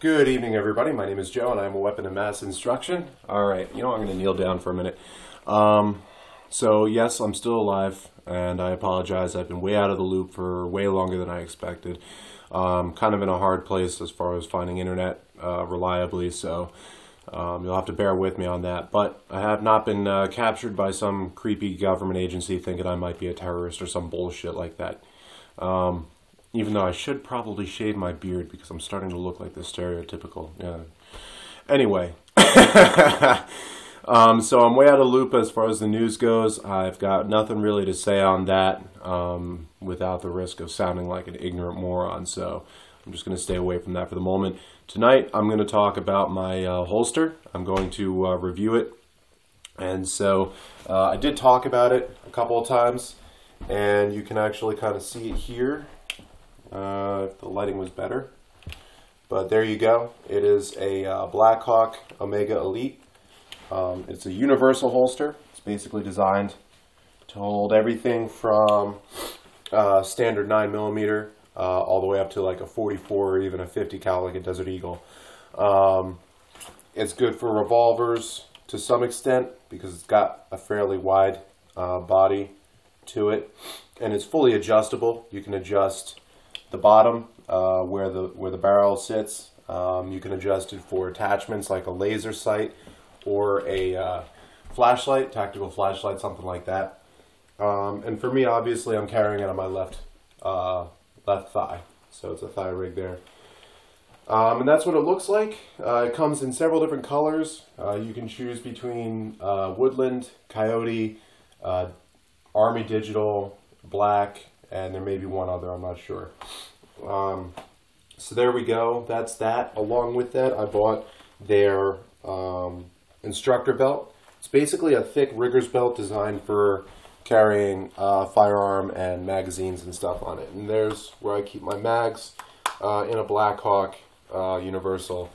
Good evening, everybody. My name is Joe, and I'm a weapon of mass instruction. All right, I'm going to kneel down for a minute. So yes, I'm still alive, and I apologize. I've been way out of the loop for way longer than I expected. Kind of in a hard place as far as finding internet reliably, so you'll have to bear with me on that. But I have not been captured by some creepy government agency thinking I might be a terrorist or some bullshit like that. Even though I should probably shave my beard because I'm starting to look like the stereotypical. Yeah. Anyway, so I'm way out of loop as far as the news goes. I've got nothing really to say on that without the risk of sounding like an ignorant moron. So I'm just going to stay away from that for the moment. Tonight I'm going to talk about my holster. I'm going to review it. And so I did talk about it a couple of times, and you can actually kind of see it here. If the lighting was better. But there you go. It is a Blackhawk Omega Elite. It's a universal holster. It's basically designed to hold everything from standard 9mm all the way up to like a 44 or even a 50 cal like a Desert Eagle. It's good for revolvers to some extent because it's got a fairly wide body to it, and it's fully adjustable. You can adjust the bottom where the barrel sits. You can adjust it for attachments like a laser sight or a flashlight, tactical flashlight, something like that. And for me, obviously, I'm carrying it on my left thigh, so it's a thigh rig there. And that's what it looks like. It comes in several different colors. You can choose between woodland, coyote, army digital, black, and there may be one other, I'm not sure. So there we go, that's that. Along with that, I bought their instructor belt. It's basically a thick rigger's belt designed for carrying firearm and magazines and stuff on it. And there's where I keep my mags in a Blackhawk universal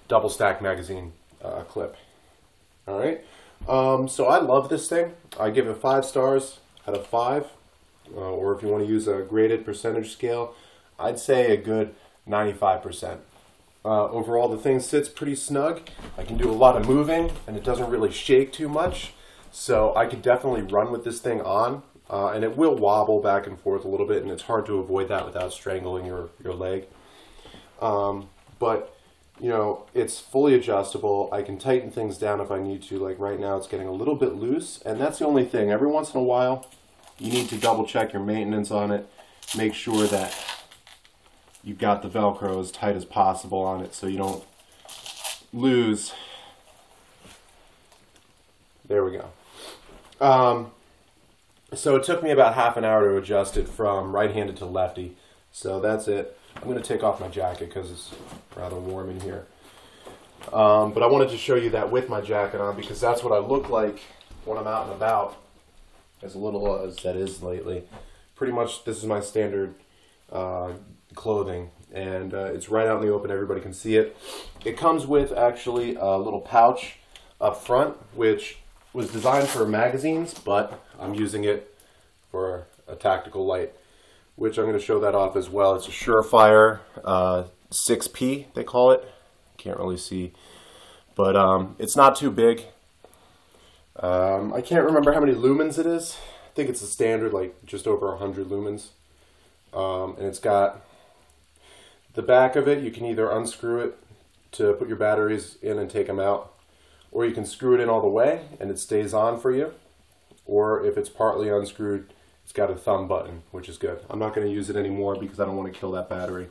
double stack magazine clip. Alright, so I love this thing. I give it 5 stars out of 5. Or if you want to use a graded percentage scale, I'd say a good 95%. Overall, the thing sits pretty snug. I can do a lot of moving, and it doesn't really shake too much. So I could definitely run with this thing on, and it will wobble back and forth a little bit, and it's hard to avoid that without strangling your leg. But, it's fully adjustable. I can tighten things down if I need to. Like right now, it's getting a little bit loose, and that's the only thing. Every once in a while, you need to double check your maintenance on it. Make sure that you've got the Velcro as tight as possible on it so you don't lose. There we go. So it took me about half an hour to adjust it from right-handed to lefty. So that's it. I'm going to take off my jacket because it's rather warm in here. But I wanted to show you that with my jacket on because that's what I look like when I'm out and about. As little as that is lately. Pretty much this is my standard clothing, and it's right out in the open, everybody can see it. It comes with actually a little pouch up front, which was designed for magazines, but I'm using it for a tactical light, which I'm going to show that off as well. It's a Surefire 6P, they call it. Can't really see, but it's not too big. I can't remember how many lumens it is. I think it's a standard, like just over 100 lumens. And it's got the back of it. You can either unscrew it to put your batteries in and take them out, or you can screw it in all the way and it stays on for you. Or if it's partly unscrewed, it's got a thumb button, which is good. I'm not going to use it anymore because I don't want to kill that battery.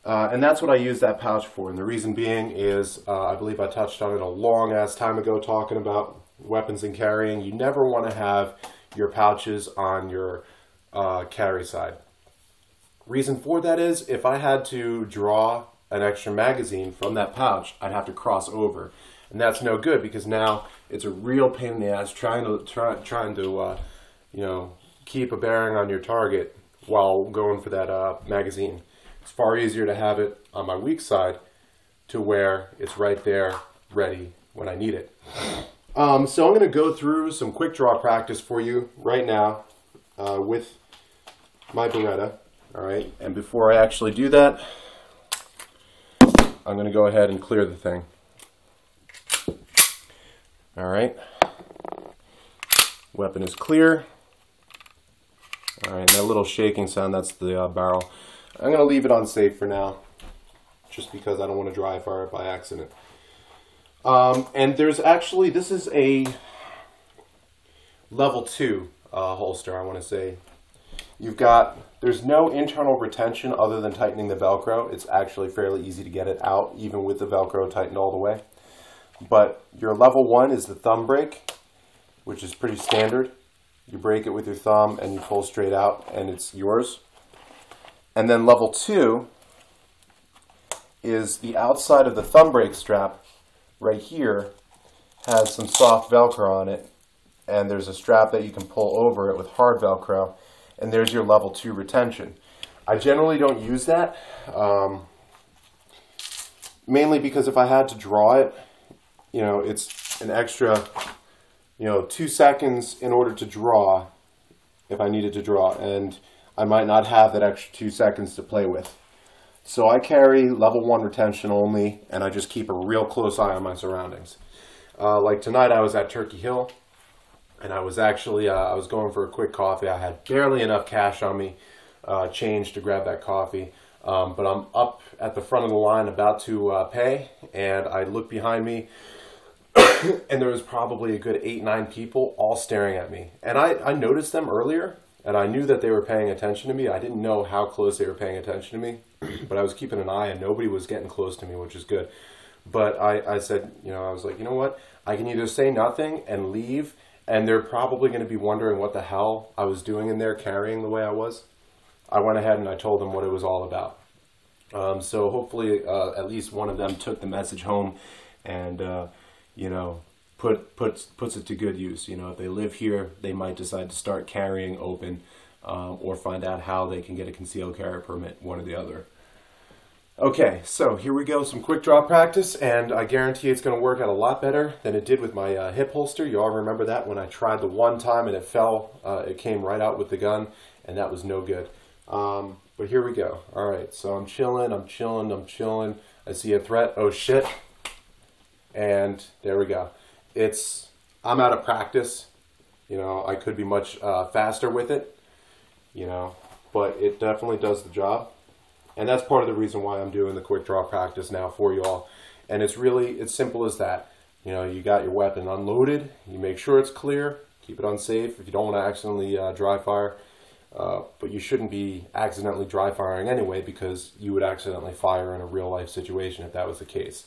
And that's what I use that pouch for, and the reason being is, I believe I touched on it a long ass time ago talking about weapons and carrying. You never want to have your pouches on your carry side. Reason for that is, if I had to draw an extra magazine from that pouch, I'd have to cross over, and that's no good because now it's a real pain in the ass trying to keep a bearing on your target while going for that magazine. It's far easier to have it on my weak side to where it's right there ready when I need it. So I'm going to go through some quick draw practice for you right now with my Beretta. All right, and before I actually do that, I'm going to go ahead and clear the thing. All right. Weapon is clear. All right, that little shaking sound, that's the barrel. I'm going to leave it on safe for now, just because I don't want to dry fire it by accident. And there's actually, this is a level 2 holster, I want to say. There's no internal retention other than tightening the Velcro. It's actually fairly easy to get it out, even with the Velcro tightened all the way. But your level 1 is the thumb brake, which is pretty standard. You break it with your thumb and you pull straight out and it's yours. And then level 2 is the outside of the thumb brake strap right here has some soft Velcro on it, and there's a strap that you can pull over it with hard Velcro, and there's your level 2 retention. I generally don't use that, mainly because if I had to draw it, it's an extra 2 seconds in order to draw if I needed to draw, and I might not have that extra 2 seconds to play with. So I carry level 1 retention only, and I just keep a real close eye on my surroundings. Like tonight I was at Turkey Hill, and I was actually, I was going for a quick coffee. I had barely enough cash on me, change to grab that coffee, but I'm up at the front of the line about to pay, and I look behind me, and there was probably a good 8-9 people all staring at me. And I noticed them earlier, and I knew that they were paying attention to me. I didn't know how close they were paying attention to me, but I was keeping an eye, and nobody was getting close to me, which is good. But I said, I was like, you know what? I can either say nothing and leave, and they're probably going to be wondering what the hell I was doing in there carrying the way I was. I went ahead and I told them what it was all about. So hopefully at least one of them took the message home and, puts it to good use. If they live here, they might decide to start carrying open or find out how they can get a concealed carry permit, one or the other. Okay, so here we go, some quick draw practice, and I guarantee it's going to work out a lot better than it did with my hip holster. You all remember that when I tried the one time and it fell, it came right out with the gun, and that was no good. But here we go. All right, so I'm chilling. I see a threat. Oh shit! And there we go. I'm out of practice. I could be much faster with it. But it definitely does the job. And that's part of the reason why I'm doing the quick draw practice now for you all. And it's simple as that. You got your weapon unloaded, you make sure it's clear, keep it unsafe if you don't want to accidentally dry fire. But you shouldn't be accidentally dry firing anyway, because you would accidentally fire in a real life situation if that was the case.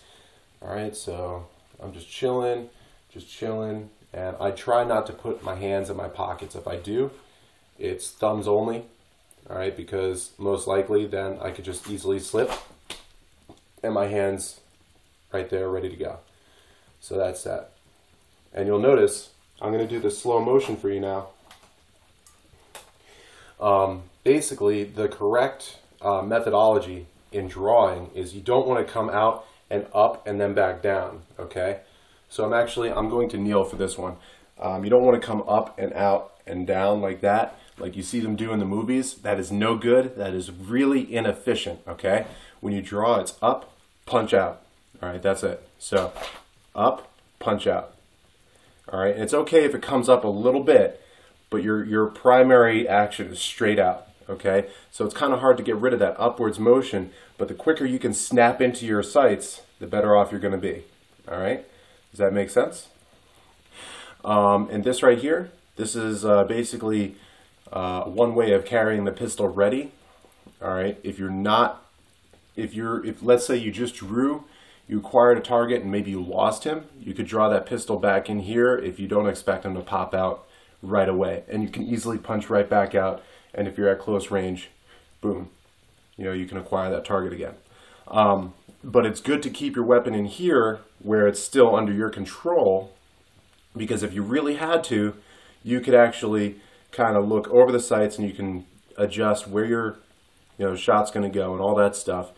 Alright, so I'm just chilling, and I try not to put my hands in my pockets. If I do, it's thumbs only. Alright, because most likely then I could just easily slip and my hand's right there ready to go. So that's that. And you'll notice I'm going to do the slow motion for you now. Basically, the correct methodology in drawing is you don't want to come out and up and then back down, okay? So I'm going to kneel for this one. You don't want to come up and out and down like that, like you see them do in the movies. That is no good. That is really inefficient, okay? When you draw, it's up, punch out. All right, that's it. So up, punch out. All right, and it's okay if it comes up a little bit, but your primary action is straight out, okay? So it's kind of hard to get rid of that upwards motion, but the quicker you can snap into your sights, the better off you're going to be, all right? Does that make sense? And this right here, this is basically one way of carrying the pistol ready. All right, if let's say you just drew, you acquired a target and maybe you lost him, you could draw that pistol back in here if you don't expect him to pop out right away, and you can easily punch right back out. And if you're at close range, boom, you can acquire that target again. But it's good to keep your weapon in here where it's still under your control, because if you really had to, you could actually kind of look over the sights and you can adjust where your shot's going to go and all that stuff.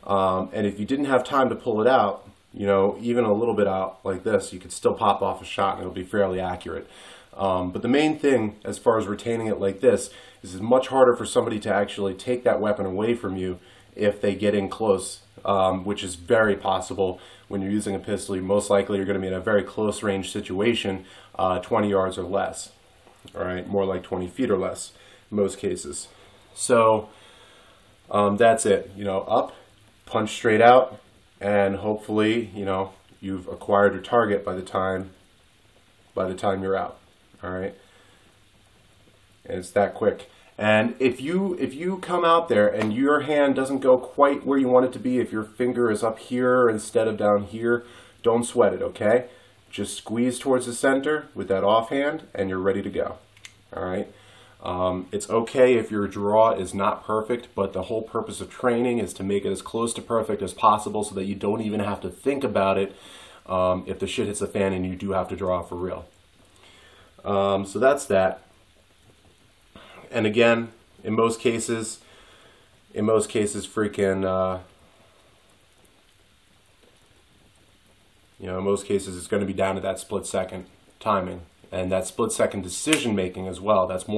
And if you didn't have time to pull it out, even a little bit out like this, you could still pop off a shot and it'll be fairly accurate. But the main thing as far as retaining it like this is it's much harder for somebody to actually take that weapon away from you if they get in close, which is very possible when you're using a pistol. Most likely you're going to be in a very close range situation, 20 yards or less. All right, more like 20 feet or less in most cases. So that's it. Up, punch straight out, and hopefully, you've acquired your target by the time you're out. All right, and it's that quick. And if you come out there and your hand doesn't go quite where you want it to be, if your finger is up here instead of down here, don't sweat it, okay? Just squeeze towards the center with that offhand and you're ready to go. All right? It's okay if your draw is not perfect, but the whole purpose of training is to make it as close to perfect as possible so that you don't even have to think about it if the shit hits the fan and you do have to draw for real. So that's that. And again, in most cases, freaking, in most cases, it's going to be down to that split-second timing and that split-second decision-making as well. That's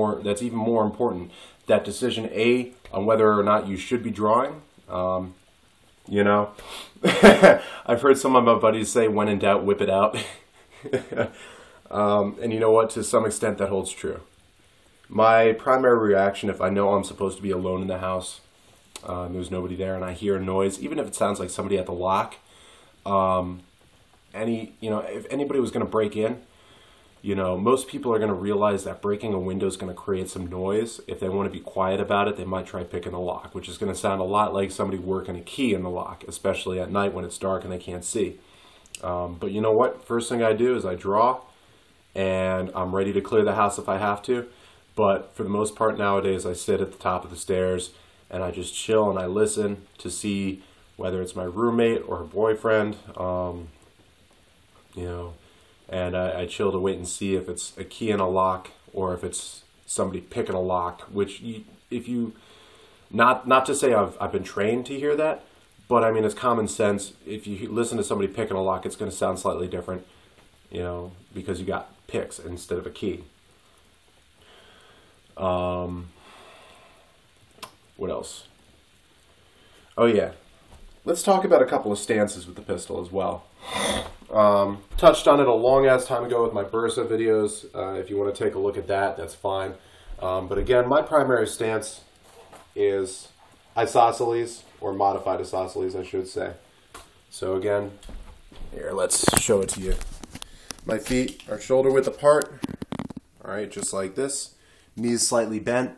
even more important. That decision, on whether or not you should be drawing. I've heard some of my buddies say, "When in doubt, whip it out." And you know what? To some extent, that holds true. My primary reaction, if I know I'm supposed to be alone in the house, there's nobody there, and I hear a noise, even if it sounds like somebody at the lock, if anybody was going to break in, most people are going to realize that breaking a window is going to create some noise. If they want to be quiet about it, they might try picking the lock, which is going to sound a lot like somebody working a key in the lock, especially at night when it's dark and they can't see. But you know what? First thing I do is I draw, and I'm ready to clear the house if I have to. But for the most part nowadays, I sit at the top of the stairs and I just chill and I listen to see whether it's my roommate or her boyfriend, and I chill to wait and see if it's a key in a lock or if it's somebody picking a lock, which not to say I've been trained to hear that, but I mean, it's common sense. If you listen to somebody picking a lock, it's going to sound slightly different, because you got picks instead of a key. What else? Oh yeah, let's talk about a couple of stances with the pistol as well. Touched on it a long ass time ago with my Bursa videos. If you want to take a look at that, that's fine. But again, my primary stance is isosceles, or modified isosceles, I should say. So again, here, let's show it to you. My feet are shoulder width apart. All right, just like this. Knees slightly bent,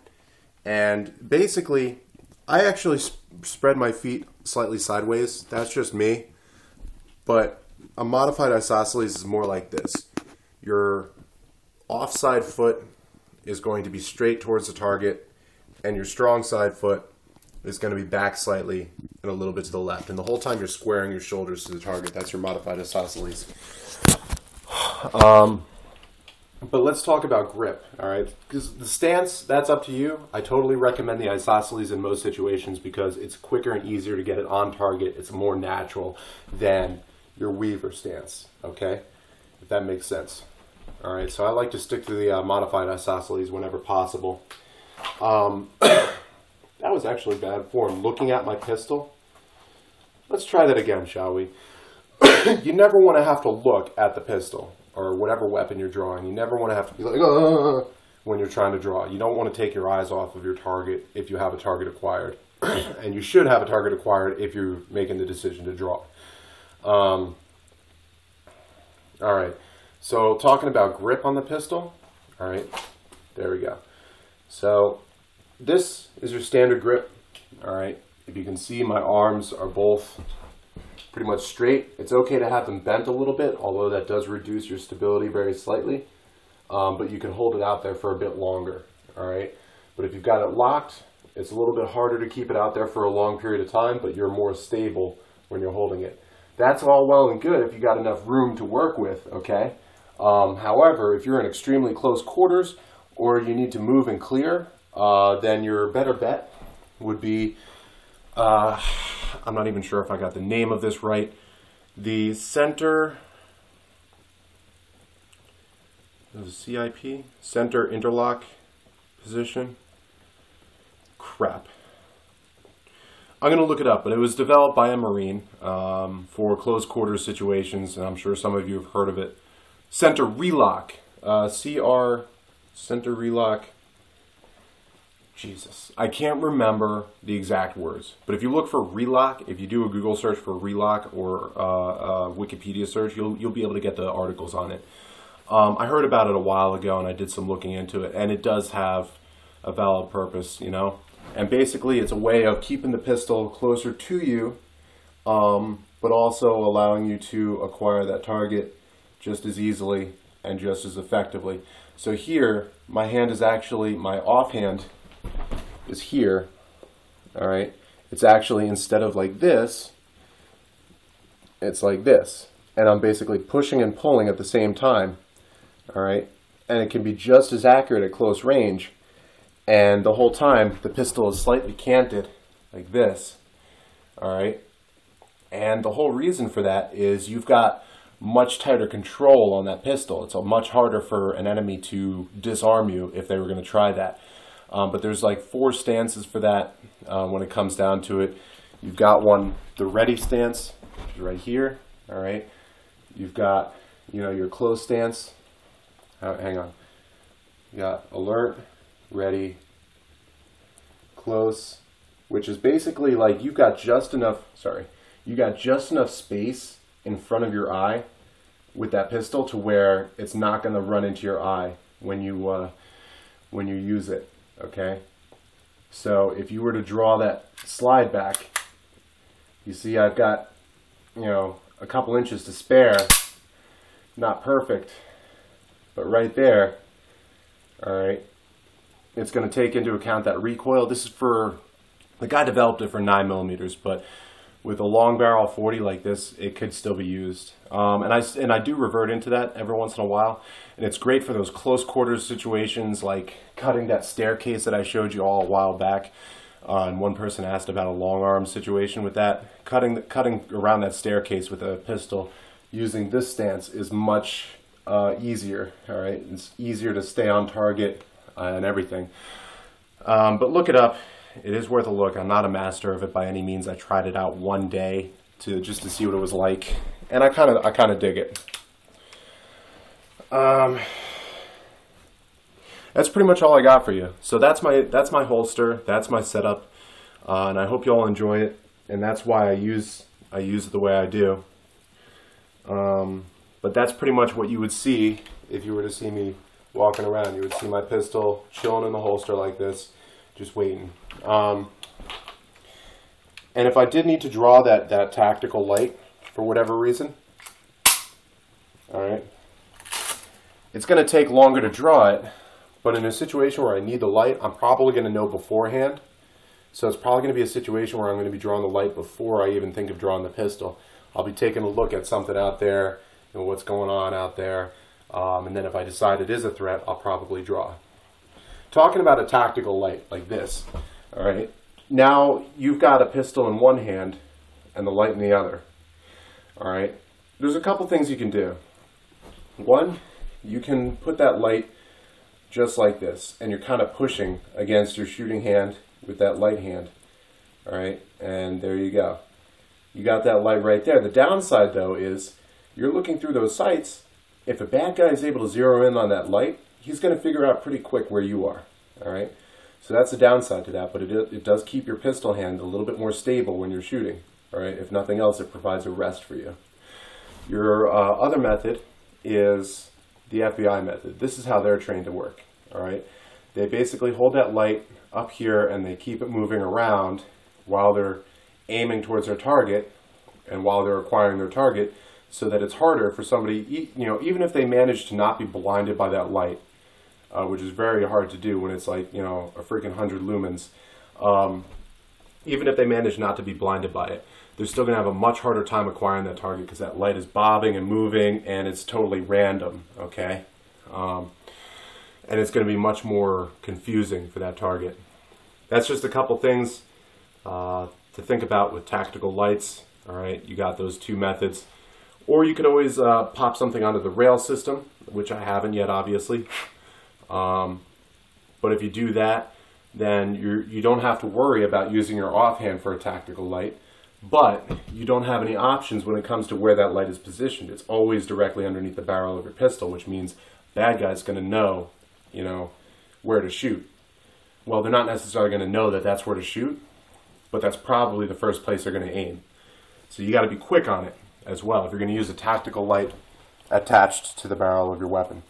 and basically I actually spread my feet slightly sideways. That's just me, but a modified isosceles is more like this. Your offside foot is going to be straight towards the target, and your strong side foot is going to be back slightly and a little bit to the left, and the whole time you're squaring your shoulders to the target. That's your modified isosceles. But let's talk about grip, all right? Because the stance, that's up to you. I totally recommend the isosceles in most situations because it's quicker and easier to get it on target. It's more natural than your weaver stance, okay? If that makes sense. All right, so I like to stick to the modified isosceles whenever possible. That was actually bad form. Looking at my pistol. Let's try that again, shall we? You never want to have to look at the pistol or whatever weapon you're drawing. You never want to have to be like, when you're trying to draw. You don't want to take your eyes off of your target if you have a target acquired. And you should have a target acquired if you're making the decision to draw. All right. So talking about grip on the pistol. All right. There we go. So this is your standard grip. All right. If you can see, my arms are both pretty much straight. It's okay to have them bent a little bit, although that does reduce your stability very slightly. But you can hold it out there for a bit longer, all right? But if you've got it locked, it's a little bit harder to keep it out there for a long period of time, but you're more stable when you're holding it. That's all well and good if you got enough room to work with, okay? However, if you're in extremely close quarters or you need to move and clear, then your better bet would be I'm not even sure if I got the name of this right. The center, CIP, center interlock position. Crap. I'm going to look it up, but it was developed by a Marine for close quarters situations, and I'm sure some of you have heard of it. Center relock, center relock. Jesus, I can't remember the exact words, but if you look for relock, if you do a Google search for relock or a Wikipedia search, you'll be able to get the articles on it. I heard about it a while ago, and I did some looking into it, and it does have a valid purpose, you know. And basically, it's a way of keeping the pistol closer to you, but also allowing you to acquire that target just as easily and just as effectively. So here, my hand is actually, my offhand is here, all right? It's actually, instead of like this, it's like this. And I'm basically pushing and pulling at the same time, all right? And it can be just as accurate at close range. And the whole time, the pistol is slightly canted like this, all right? And the whole reason for that is you've got much tighter control on that pistol. It's much harder for an enemy to disarm you if they were going to try that. But there's like 4 stances for that when it comes down to it. You've got one, the ready stance, which is right here, all right? You've got, you know, your close stance. Hang on. You got alert, ready, close, which is basically like you've got just enough, you got just enough space in front of your eye with that pistol to where it's not going to run into your eye when you use it, okay? So if you were to draw that slide back, you see I've got, you know, a couple inches to spare. Not perfect, but right there, all right, it's going to take into account that recoil. This is for, the guy developed it for 9mm, but with a long barrel 40 like this, it could still be used. And I do revert into that every once in a while. And it's great for those close quarters situations, like cutting that staircase that I showed you all a while back. And one person asked about a long arm situation with that. Cutting around that staircase with a pistol using this stance is much easier. All right, it's easier to stay on target and everything. But look it up. It is worth a look. I'm not a master of it by any means. I tried it out one day just to see what it was like, and I kind of dig it. That's pretty much all I got for you. So that's my holster. That's my setup, and I hope you all enjoy it. And that's why I use it the way I do. But that's pretty much what you would see if you were to see me walking around. You would see my pistol chilling in the holster like this, just waiting. And if I did need to draw that tactical light for whatever reason, all right, it's going to take longer to draw it, but in a situation where I need the light, I'm probably going to know beforehand. So it's probably going to be a situation where I'm going to be drawing the light before I even think of drawing the pistol. I'll be taking a look at something out there, you know, what's going on out there, and then if I decide it is a threat, I'll probably draw. Talking about a tactical light like this, all right, now you've got a pistol in one hand and the light in the other, all right. There's a couple things you can do. One, you can put that light just like this, and you're kind of pushing against your shooting hand with that light hand, all right, and there you go. You got that light right there. The downside, though, is you're looking through those sights. If a bad guy is able to zero in on that light, he's going to figure out pretty quick where you are, all right? So that's the downside to that, but it does keep your pistol hand a little bit more stable when you're shooting, all right? If nothing else, it provides a rest for you. Your other method is the FBI method. This is how they're trained to work, all right? They basically hold that light up here and they keep it moving around while they're aiming towards their target and while they're acquiring their target, so that it's harder for somebody, you know, even if they manage to not be blinded by that light, which is very hard to do when it's like, you know, a freaking 100 lumens. Even if they manage not to be blinded by it, they're still going to have a much harder time acquiring that target because that light is bobbing and moving and it's totally random, okay? And it's going to be much more confusing for that target. That's just a couple things to think about with tactical lights, all right? You got those two methods. Or you can always pop something onto the rail system, which I haven't yet, obviously. But if you do that, then you don't have to worry about using your offhand for a tactical light, but you don't have any options when it comes to where that light is positioned. It's always directly underneath the barrel of your pistol, which means bad guy's going to know, where to shoot. Well, they're not necessarily going to know that that's where to shoot, but that's probably the first place they're going to aim. So you got to be quick on it as well if you're going to use a tactical light attached to the barrel of your weapon.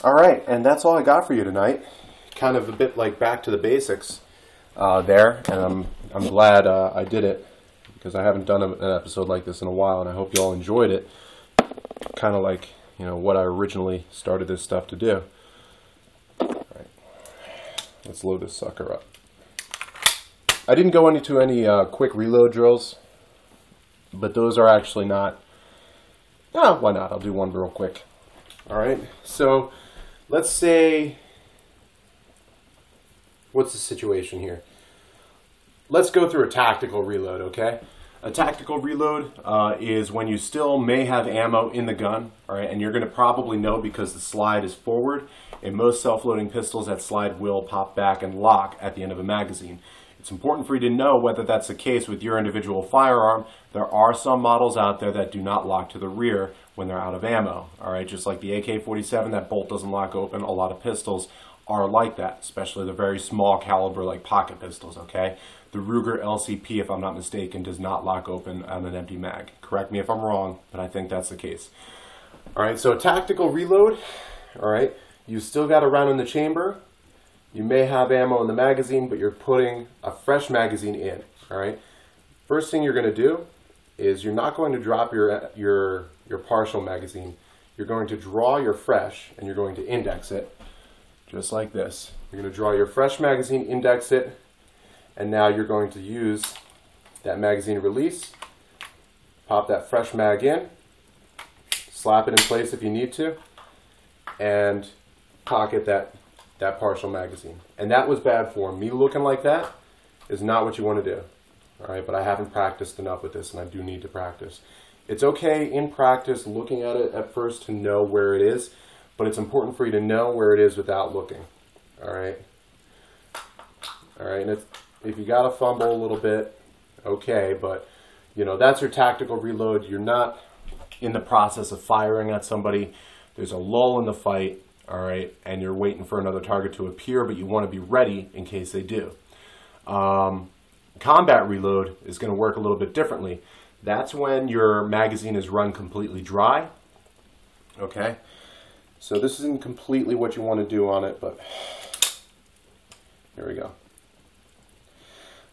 All right, and that's all I got for you tonight. Kind of a bit like back to the basics there, and I'm glad I did it because I haven't done an episode like this in a while, and I hope you all enjoyed it. Kind of like what I originally started this stuff to do. All right, let's load this sucker up. I didn't go into any quick reload drills, but those are actually not. Why not? I'll do one real quick. All right, so let's say, what's the situation here? Let's go through a tactical reload, okay? A tactical reload is when you still may have ammo in the gun, all right, and you're going to probably know because the slide is forward. In most self-loading pistols, that slide will pop back and lock at the end of a magazine. It's important for you to know whether that's the case with your individual firearm. There are some models out there that do not lock to the rear when they're out of ammo. All right, just like the AK-47, that bolt doesn't lock open. A lot of pistols are like that, especially the very small caliber like pocket pistols, okay? The Ruger LCP, if I'm not mistaken, does not lock open on an empty mag. Correct me if I'm wrong, but I think that's the case. All right, so tactical reload, all right, you still got a round in the chamber. You may have ammo in the magazine, but you're putting a fresh magazine in, all right? First thing you're going to do is you're not going to drop your partial magazine. You're going to draw your fresh, and you're going to index it, just like this. You're going to draw your fresh magazine, index it, and now you're going to use that magazine release, pop that fresh mag in, slap it in place if you need to, and pocket that partial magazine. And that was bad form. Me looking like that is not what you want to do. All right, but I haven't practiced enough with this, and I do need to practice. It's okay in practice looking at it at first to know where it is, but it's important for you to know where it is without looking. All right. All right, and if you got to fumble a little bit, okay, but that's your tactical reload. You're not in the process of firing at somebody. There's a lull in the fight. All right, and you're waiting for another target to appear, but you want to be ready in case they do. Combat reload is going to work a little bit differently. That's when your magazine is run completely dry. Okay, so this isn't completely what you want to do on it, but here we go.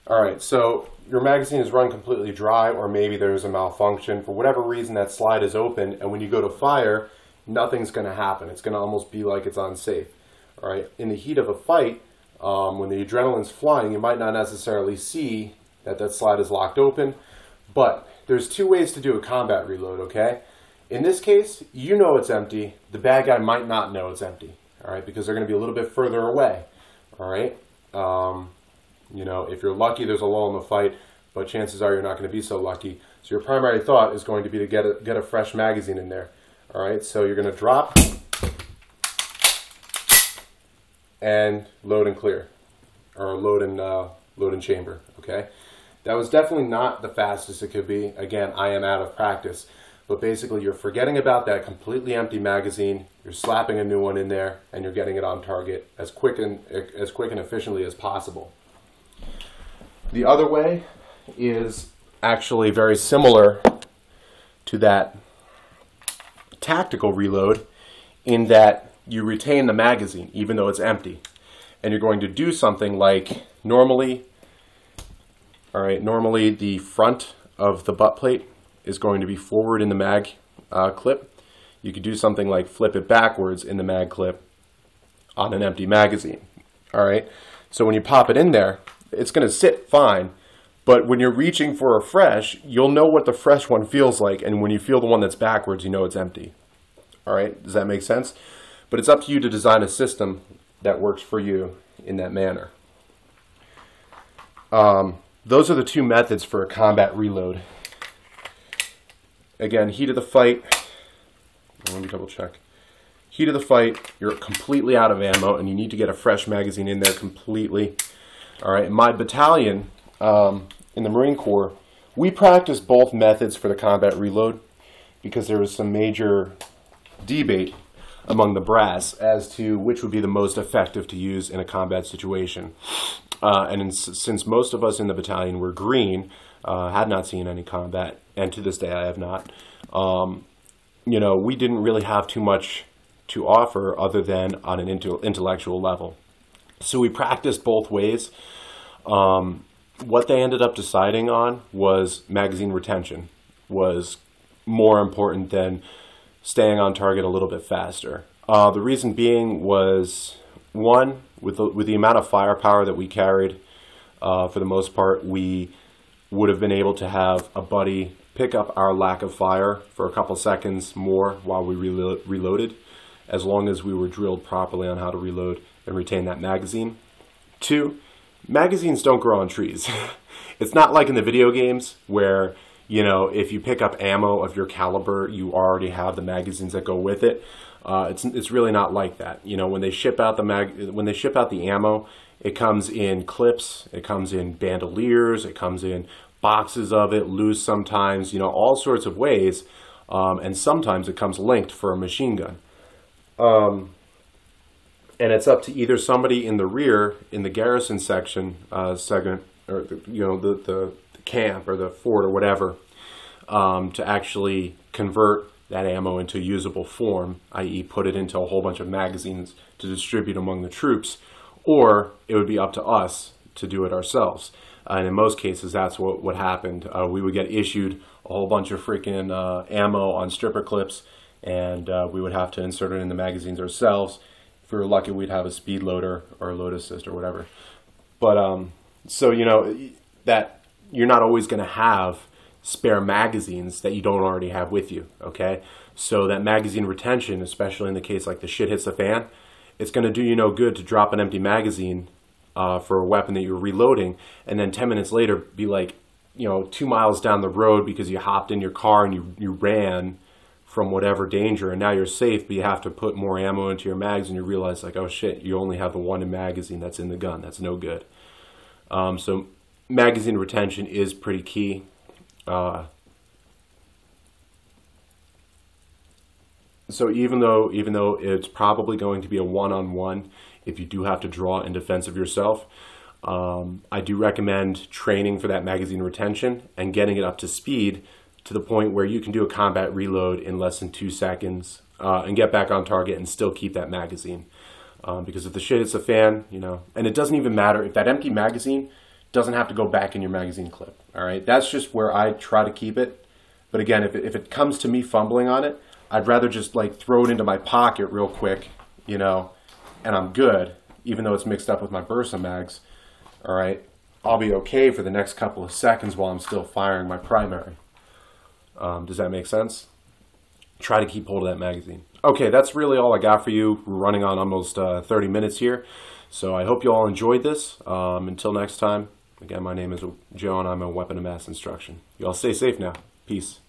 All right, so your magazine is run completely dry, or maybe there's a malfunction. For whatever reason, that slide is open, and when you go to fire, nothing's going to happen. It's going to almost be like it's unsafe. All right. In the heat of a fight, when the adrenaline's flying, you might not necessarily see that slide is locked open. But there's two ways to do a combat reload, okay? In this case, you know it's empty. The bad guy might not know it's empty, all right, because they're going to be a little bit further away, all right? If you're lucky, there's a lull in the fight, but chances are you're not going to be so lucky. So your primary thought is going to be to get a fresh magazine in there. All right, so you're going to drop and load and clear, or load and chamber, okay? That was definitely not the fastest it could be. Again, I am out of practice, but basically you're forgetting about that completely empty magazine, you're slapping a new one in there, and you're getting it on target as quick and efficiently as possible. The other way is actually very similar to that tactical reload in that you retain the magazine even though it's empty, and you're going to do something like normally the front of the butt plate is going to be forward in the mag clip. You could do something like flip it backwards in the mag clip on an empty magazine. All right, so when you pop it in there, it's going to sit fine, but when you're reaching for a fresh, you'll know what the fresh one feels like, and when you feel the one that's backwards, you know it's empty. All right, does that make sense? But it's up to you to design a system that works for you in that manner. Those are the two methods for a combat reload. Again, heat of the fight. Let me double check. heat of the fight, you're completely out of ammo, and you need to get a fresh magazine in there completely. All right, in my battalion, in the Marine Corps, we practice both methods for the combat reload because there was some major debate among the brass as to which would be the most effective to use in a combat situation. Since most of us in the battalion were green, had not seen any combat, and to this day I have not, you know, we didn't really have too much to offer other than on an intellectual level. So we practiced both ways. What they ended up deciding on was magazine retention was more important than staying on target a little bit faster. The reason being was, one, with the amount of firepower that we carried, for the most part, we would have been able to have a buddy pick up our lack of fire for a couple seconds more while we reloaded, as long as we were drilled properly on how to reload and retain that magazine. Two, magazines don't grow on trees. It's not like in the video games where, you know, if you pick up ammo of your caliber, you already have the magazines that go with it. It's really not like that. You know, when they ship out the ammo, it comes in clips, it comes in bandoliers, it comes in boxes of it, loose sometimes, you know, all sorts of ways, and sometimes it comes linked for a machine gun. And it's up to either somebody in the rear, in the garrison section, segment, or the camp or the fort or whatever, to actually convert that ammo into usable form, i.e. put it into a whole bunch of magazines to distribute among the troops, or it would be up to us to do it ourselves. And in most cases, that's what happened. We would get issued a whole bunch of freaking ammo on stripper clips, and we would have to insert it in the magazines ourselves. If we were lucky, we'd have a speed loader or a load assist or whatever. But so, you know, that you're not always going to have spare magazines that you don't already have with you, okay? So that magazine retention, especially in the case like the shit hits the fan, it's going to do you no good to drop an empty magazine for a weapon that you're reloading, and then 10 minutes later be like, you know, 2 miles down the road because you hopped in your car and you ran from whatever danger, and now you're safe, but you have to put more ammo into your mags, and you realize, like, oh shit, you only have the one magazine that's in the gun. That's no good. So magazine retention is pretty key. So even though it's probably going to be a one-on-one if you do have to draw in defense of yourself, I do recommend training for that magazine retention and getting it up to speed to the point where you can do a combat reload in less than 2 seconds and get back on target and still keep that magazine. Because if the shit hits a fan, you know, and it doesn't even matter if that empty magazine doesn't have to go back in your magazine clip. All right, that's just where I try to keep it. But again, if it comes to me fumbling on it, I'd rather just like throw it into my pocket real quick, you know, and I'm good, even though it's mixed up with my Bursa mags. All right, I'll be okay for the next couple of seconds while I'm still firing my primary. Does that make sense? Try to keep hold of that magazine. Okay, that's really all I got for you. We're running on almost 30 minutes here. So I hope you all enjoyed this. Until next time, again, my name is Joe and I'm a weapon of mass instruction. You all stay safe now. Peace.